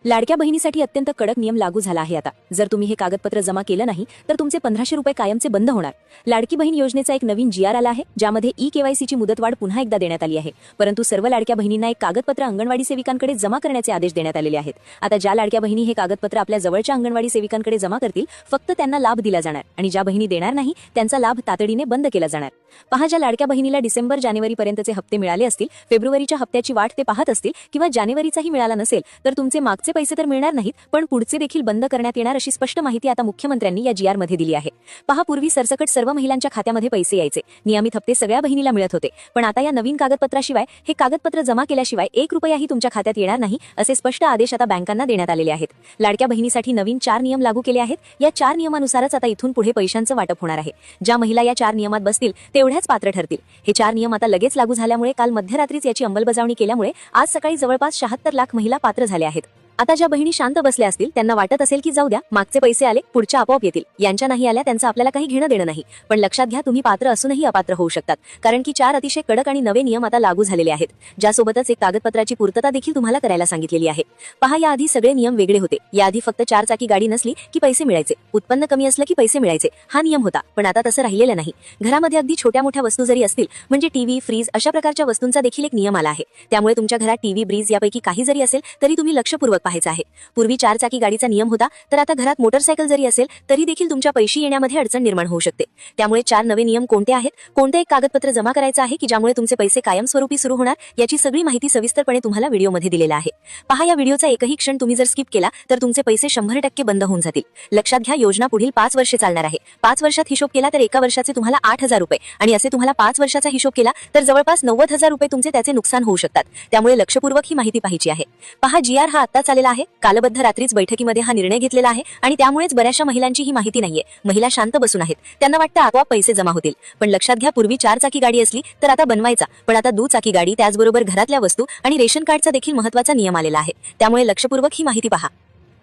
लाडक्या बहिणीसाठी अत्यंत कडक नियम लागू झाला आहे आता। जर तुम्ही हे कागदपत्र जमा केलं नाही तर तुमचे 1500 रुपये कायमचे बंद होणार। लाडकी बहीण योजनेचा एक नवीन GR आला आहे, ज्यामध्ये ई-KYC मुदतवाढ पुन्हा एकदा देण्यात आली आहे। परंतु सर्व लाडक्या बहिणींना एक कागदपत्र अंगणवाडी सेविकांकडे जमा करण्याचे आदेश देण्यात आलेले आहेत। आता ज्या लाडक्या बहिणी हे कागदपत्र आपल्या जवळच्या अंगणवाडी सेविकांकडे जमा करतील, फक्त त्यांना लाभ दिला जाणार आणि ज्या बहिणी देणार नाही त्यांचा लाभ तातडीने बंद केला जाणार। पहा, ज्या लाडक्या बहिणीला डिसेंबर-जानेवारी पर्यंतचे हप्ते मिळाले असतील, फेब्रुवारीच्या हप्त्याची वाट ते पाहत असतील किंवा जानेवारीचाही मिळाला नसेल, तर तुमचे मागचे पैसे तर मिळणार नाहीत, पण पुढचे देखील बंद करण्यात येणार अशी स्पष्ट माहिती आता मुख्यमंत्र्यांनी या GR मध्ये दिली आहे। पहा, पूर्वी सरसकट सर्व महिलांच्या खात्यामध्ये पैसे यायचे, नियमित हप्ते सगळ्या बहिणीला मिळत होते, पण आता या नवीन कागदपत्राशिवाय हे कागदपत्र जमा केल्याशिवाय 1 रुपयाही तुमच्या खात्यात येणार नाही असे स्पष्ट आदेश आता बँकांना देण्यात आलेले आहेत। लाडक्या बहिणीसाठी नवीन 4 नियम लागू केले आहेत। या 4 नियमानुसारच आता इथून पुढे पैशांचं वाटप होणार आहे। ज्या महिला या 4 नियमात बसतील तेवढ्याच पात्र ठरतील। हे 4 नियम आता लगेच लागू झाल्यामुळे काल मध्यरात्रीच याची अंमलबजावणी केल्यामुळे आज सकाळी जवळपास 76 लाख महिला पात्र झाल्या आहेत। आता ज्या बहिणी शांत बसल्या असतील, त्यांना वाटत असेल की जाऊ द्या, मागचे पैसे आले, पुढच्या आपोआप येतील, यांच्या नाही आल्या त्यांचं आपल्याला काही घेणं देणं नाही, पण लक्षात घ्या, तुम्ही पात्र असूनही अपात्र होऊ शकतात, कारण की 4 अतिशय कडक आणि नवे नियम आता लागू झालेले आहेत, ज्यासोबतच एक कागदपत्राची पूर्तता देखील तुम्हाला करायला सांगितलेली आहे। पहा, याआधी सगळे नियम वेगळे होते। याआधी फक्त 4 चाकी गाडी नसली की पैसे मिळायचे, उत्पन्न कमी असलं की पैसे मिळायचे, हा नियम होता, पण आता तसं राहिलेलं नाही। घरामध्ये अगदी छोट्या मोठ्या वस्तू जरी असतील, म्हणजे टीव्ही, फ्रीज अशा प्रकारच्या वस्तूंचा देखील एक नियम आला आहे। त्यामुळे तुमच्या घरात टीव्ही, फ्रीज यापैकी काही जरी असेल तरी तुम्ही लक्षपूर्वक पाहायचं आहे। पूर्वी 4 चाकी गाडीचा नियम होता, तर आता घरात मोटरसायकल जरी असेल तरी देखील तुमच्या पैसे येण्यामध्ये अडचण निर्माण होऊ शकते। त्यामुळे 4 नवे नियम कोणते आहेत, कोणते एक कागदपत्र जमा करायचं आहे की ज्यामुळे तुमचे पैसे कायमस्वरूपी सुरू होणार, याची सगळी माहिती सविस्तरपणे तुम्हाला व्हिडिओमध्ये दिलेला आहे। पहा, या व्हिडिओचा एकही क्षण तुम्ही जर स्किप केला तर तुमचे पैसे 100% बंद होऊन जातील। लक्षात घ्या, योजना पुढील 5 वर्षे चालणार आहे। 5 वर्षात हिशोब केला तर एका वर्षाचे तुम्हाला 8000 रुपये आणि असे तुम्हाला 5 वर्षाचा हिशोब केला तर जवळपास 90000 रुपये तुमचे त्याचे नुकसान होऊ शकतात। त्यामुळे लक्षपूर्वक ही माहिती पाहायची आहे। पहा, GR हा आत्ताच आलेला आहे, कालबद्ध रात्रीच बैठकीमध्ये हा निर्णय घेतलेला आहे आणि त्यामुळेच बऱ्याचशा महिलांची ही माहिती नाहीये। महिला शांत बसून आहेत, त्यांना वाटतं आपोआप पैसे जमा होतील, पण लक्षात घ्या, पूर्वी 4 चाकी गाडी असली तर आता बनवायचा, पण आता दुचाकी गाडी, त्याचबरोबर घरातल्या वस्तू आणि रेशन कार्डचा देखील महत्त्वाचा नियम आलेला आहे। त्यामुळे लक्षपूर्वक ही माहिती पहा।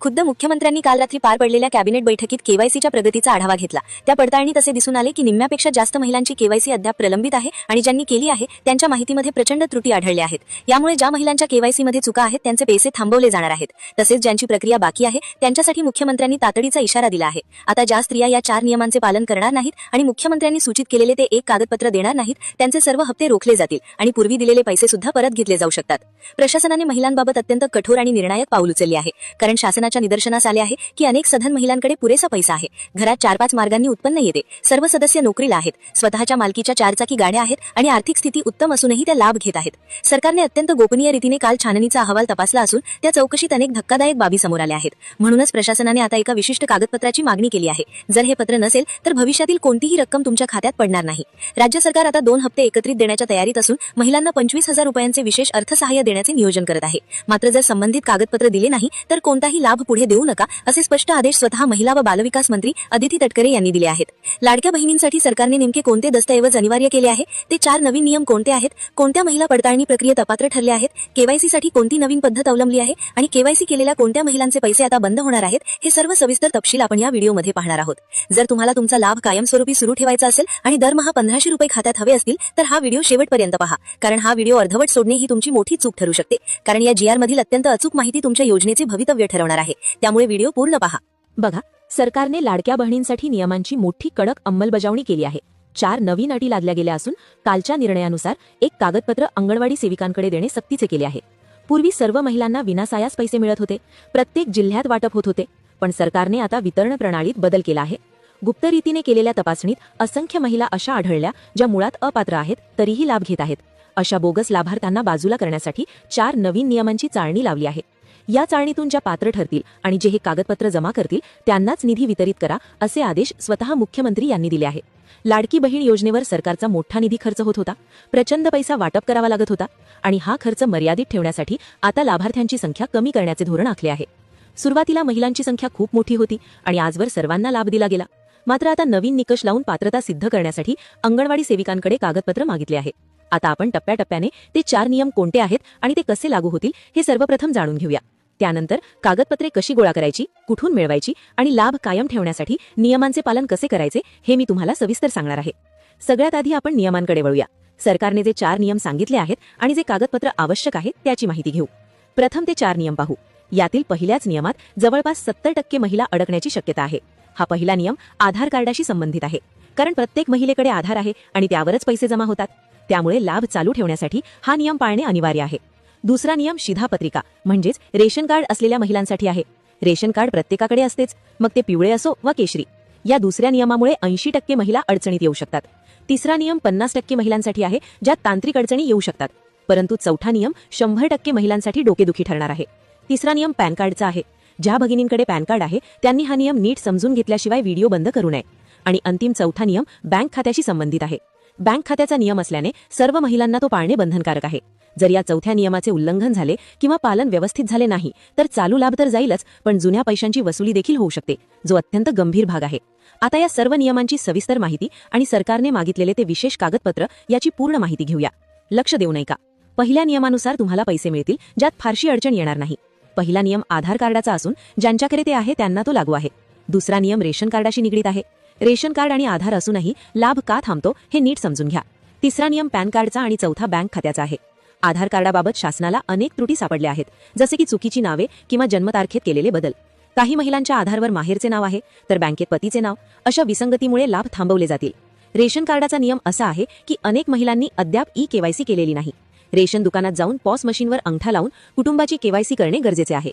खुद्द मुख्यमंत्र्यांनी काल रात्री पार पडलेल्या कॅबिनेट बैठकीत KYCच्या प्रगतीचा आढावा घेतला। त्या पडताळणीत असे दिसून आले की निम्म्यापेक्षा जास्त महिलांची KYC अद्याप प्रलंबित आहे आणि ज्यांनी केली आहे त्यांच्या माहितीमध्ये प्रचंड त्रुटी आढळल्या आहेत। यामुळे ज्या महिलांच्या KYC मध्ये चुका आहेत त्यांचे पैसे थांबवले जाणार आहेत। तसेच ज्यांची प्रक्रिया बाकी आहे त्यांच्यासाठी मुख्यमंत्र्यांनी तातडीचा इशारा दिला आहे। आता ज्या स्त्रिया या 4 नियमांचे पालन करणार नाहीत आणि मुख्यमंत्र्यांनी सूचित केलेले ते एक कागदपत्र देणार नाहीत, त्यांचे सर्व हप्ते रोखले जातील आणि पूर्वी दिलेले पैसे सुद्धा परत घेतले जाऊ शकतात। प्रशासनाने महिलांबाबत अत्यंत कठोर आणि निर्णायक पाऊल उचलले आहे, कारण शासनाच्या निदर्शनास आले आहे की अनेक सधन महिलांकडे पुरेसा पैसा आहे, घरात 4-5 मार्गांनी उत्पन्न येते, सर्व सदस्य नोकरीला आहेत, स्वतःच्या मालकीच्या 4 चाकी गाड्या आहेत आणि आर्थिक स्थिती उत्तम असूनही त्या लाभ घेत आहेत। सरकारने अत्यंत गोपनीय रीतीने काल छाननीचा अहवाल तपासला असून त्या चौकशीत अनेक धक्कादायक बाबी समोर आल्या आहेत। म्हणूनच प्रशासनाने आता एका विशिष्ट कागदपत्राची मागणी केली आहे। जर हे पत्र नसेल तर भविष्यातील कोणतीही रक्कम तुमच्या खात्यात पडणार नाही। राज्य सरकार आता 2 हप्ते एकत्रित देण्याच्या तयारीत असून महिलांना 25000 रुपयांचे विशेष अर्थसहाय्य देण्याचे नियोजन करत आहे। मात्र जर संबंधित कागदपत्र दिले नाही तर कोणताही लाभ पुढे देऊ नका, असे स्पष्ट आदेश स्वतः महिला व बालविकास मंत्री अदिती तटकरे यांनी दिले आहेत। लाडक्या बहिणींसाठी सरकारने नेमके कोणते दस्तऐवज अनिवार्य केले आहे, ते 4 नवीन नियम कोणते आहेत, कोणत्या महिला पडताळणी प्रक्रियेत अपात्र ठरल्या आहेत, KYC साठी कोणती नवीन पद्धत अवलंबली आहे आणि KYC केलेल्या कोणत्या महिलांचे पैसे आता बंद होणार आहेत, हे सर्व सविस्तर तपशील आपण या व्हिडिओमध्ये पाहणार आहोत। जर तुम्हाला तुमचा लाभ कायमस्वरूपी सुरू ठेवायचा असेल आणि दरमहा 1500 रुपये खात्यात हवे असतील तर हा व्हिडिओ शेवटपर्यंत पहा, कारण हा व्हिडिओ अर्धवट सोडणे ही तुमची मोठी चूक ठरू शकते, कारण या GR मधील अत्यंत अचूक माहिती तुमच्या योजनेचे भवितव्य ठरवणार आहे। त्यामुळे व्हिडिओ पूर्ण पहा। बघा, सरकारने लाडक्या बहिणींसाठी नियमांची मोठी कडक अंमलबजावणी केली आहे। 4 नवीन अटी लादल्या गेल्या असून कालच्या निर्णयानुसार एक कागदपत्र अंगणवाडी सेविकांकडे देणे सक्तीचे केले आहे। पूर्वी सर्व महिलांना विनासायास पैसे मिळत होते, प्रत्येक जिल्ह्यात वाटप होत होते, पण सरकारने आता वितरण प्रणालीत बदल केला आहे। गुप्त रीतीने केलेल्या तपासणीत असंख्य महिला अशा आढळल्या ज्या मुळात अपात्र आहेत तरीही लाभ घेत आहेत। अशा बोगस लाभार्थ्यांना बाजूला करण्यासाठी 4 नवीन नियमांची चाळणी लावली आहे। या चाळणीतून ज्या पात्र ठरतील आणि जे हे कागदपत्र जमा करतील त्यांनाच निधी वितरित करा, असे आदेश स्वतः मुख्यमंत्री यांनी दिले आहे। लाडकी बहीण योजनेवर सरकारचा मोठा निधी खर्च होत होता, प्रचंड पैसा वाटप करावा लागत होता आणि हा खर्च मर्यादित ठेवण्यासाठी आता लाभार्थ्यांची संख्या कमी करण्याचे धोरण आखले आहे। सुरुवातीला महिलांची संख्या खूप मोठी होती आणि आजवर सर्वांना लाभ दिला गेला, मात्र आता नवीन निकष लावून पात्रता सिद्ध करण्यासाठी अंगणवाडी सेविकांकडे कागदपत्र मागितले आहे। आता आपण टप्प्याटप्प्याने ते 4 नियम कोणते आहेत आणि ते कसे लागू होतील हे सर्वप्रथम जाणून घेऊया। त्यानंतर कागदपत्रे कशी गोळा करायची, कुठून मिळवायची आणि लाभ कायम ठेवण्यासाठी नियमांचे पालन कसे करायचे हे मी तुम्हाला सविस्तर सांगणार आहे। सगळ्यात आधी आपण नियमांकडे वळूया। सरकारने जे 4 नियम सांगितले आहेत आणि जे कागदपत्र आवश्यक आहे त्याची माहिती घेऊ। प्रथम ते 4 नियम पाहू। यातील पहिल्याच नियमात जवळपास 70% महिला अडकण्याची शक्यता आहे. हा पहिला नियम आधार कार्डाशी संबंधित आहे, कारण प्रत्येक महिलेकडे आधार आहे आणि त्यावरच पैसे जमा होतात. त्यामुळे लाभ चालू ठेवण्यासाठी हा नियम पाळणे अनिवार्य आहे. दुसरा नियम शिधापत्रिका म्हणजेच रेशन कार्ड असलेल्या महिलांसाठी आहे. रेशन कार्ड प्रत्येकाकडे असतेच, मग ते पिवळे असो वा केशरी. या दुसऱ्या नियमामुळे 80% महिला अडचणीत येऊ शकतात. तिसरा नियम 50% महिलांसाठी आहे, ज्यात तांत्रिक अडचणी येऊ शकतात. परंतु चौथा नियम 100% महिलांसाठी डोकेदुखी ठरणार आहे. तिसरा नियम पॅन कार्डचा आहे. ज्या भगिनींकडे पॅन कार्ड आहे त्यांनी हा नियम नीट समजून घेतल्याशिवाय व्हिडिओ बंद करू नये. आणि अंतिम चौथा नियम बँक खात्याशी संबंधित आहे. बँक खात्याचा नियम असल्याने सर्व महिलांना तो पाळणे बंधनकारक आहे. जर या चौथ्या नियमाचे उल्लंघन झाले किंवा पालन व्यवस्थित झाले नाही तर चालू लाभ तर जाईलच, पण जुन्या पैशांची वसुली देखील होऊ शकते, जो अत्यंत गंभीर भाग आहे. आता या सर्व नियमांची सविस्तर माहिती आणि सरकारने मागितलेले ते विशेष कागदपत्र याची पूर्ण माहिती घेऊया. लक्ष देऊ नये का? पहिल्या नियमानुसार तुम्हाला पैसे मिळतील, ज्यात फारशी अडचण येणार नाही. पहिला नियम आधार कार्डाचा असून ज्यांच्याकडे ते आहे त्यांना तो लागू आहे. दुसरा नियम रेशन कार्डाशी निगडीत आहे. रेशन कार्ड आणि आधार असूनही लाभ का थांबतो हे नीट समजून घ्या. तिसरा नियम पॅन कार्डचा आणि चौथा बँक खात्याचा आहे. आधार कार्डाबाबत शासनाला अनेक त्रुटी सापडल्या आहेत, जसे की चुकीची नावे किंवा जन्मतारखेत केलेले बदल. काही महिलांच्या आधारवर माहेरचे नाव आहे तर बँकेत पतीचे नाव. अशा विसंगतीमुळे लाभ थांबवले जातील. रेशन कार्डाचा नियम असा आहे की अनेक महिलांनी अद्याप ई-केवायसी केलेली नाही. रेशन दुकानात जाऊन पॉस मशीनवर अंगठा लावून कुटुंबाची केवायसी करणे गरजेचे आहे.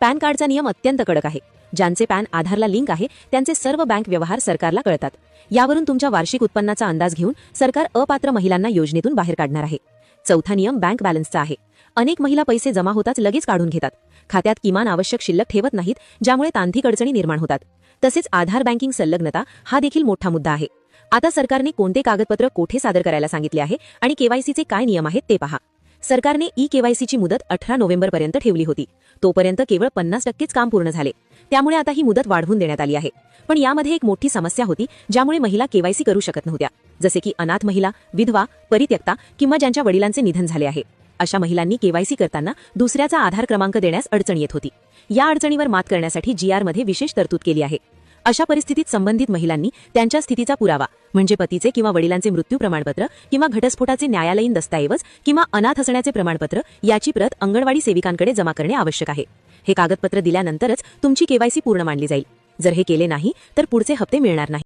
पॅन कार्डचा नियम अत्यंत कडक आहे. ज्यांचे पॅन आधारला लिंक आहे त्यांचे सर्व बँक व्यवहार सरकारला कळतात. यावरून तुमच्या वार्षिक उत्पन्नाचा अंदाज घेऊन सरकार अपात्र महिलांना योजनेतून बाहेर काढणार आहे. चौथा नियम बँक बॅलन्सचा आहे. अनेक महिला पैसे जमा होताच लगेच काढून घेतात. खात्यात किमान आवश्यक शिल्लक ठेवत नाहीत, ज्यामुळे तांत्रिक अडचणी निर्माण होतात. तसेच आधार बँकिंग संलग्नता हा देखील मोठा मुद्दा आहे. आता सरकारने कोणते कागदपत्र कोठे सादर करायला सांगितले आहे आणि केवायसीचे काय नियम आहेत ते पहा. सरकारने ई-केवायसीची मुदत 18 नोव्हेंबरपर्यंत ठेवली होती. तोपर्यंत केवळ 50%च काम पूर्ण झाले. त्यामुळे आता ही मुदत वाढवून देण्यात आली आहे. पण यामध्ये एक मोठी समस्या होती, ज्यामुळे महिला केवायसी करू शकत नव्हत्या, जसे की अनाथ महिला, विधवा, परित्यक्ता किंवा ज्यांच्या वडिलांचे निधन झाले आहे. अशा महिलांनी केवायसी करताना दुसऱ्याचा आधार क्रमांक देण्यास अडचण येत होती. या अडचणीवर मात करण्यासाठी GR मध्ये विशेष तरतूद केली आहे. अशा परिस्थितीत संबंधित महिलांनी त्यांच्या स्थितीचा पुरावा म्हणजे पतीचे किंवा वडिलांचे मृत्यू प्रमाणपत्र किंवा घटस्फोटाचे न्यायालयीन दस्तऐवज किंवा अनाथ असण्याचे प्रमाणपत्र याची प्रत अंगणवाडी सेविकांकडे जमा करणे आवश्यक आहे. हे कागदपत्र दिल्यानंतरच तुमची केवायसी पूर्ण मानली जाईल. जर हे केले नाही तर पुढचे हप्ते मिळणार नाही.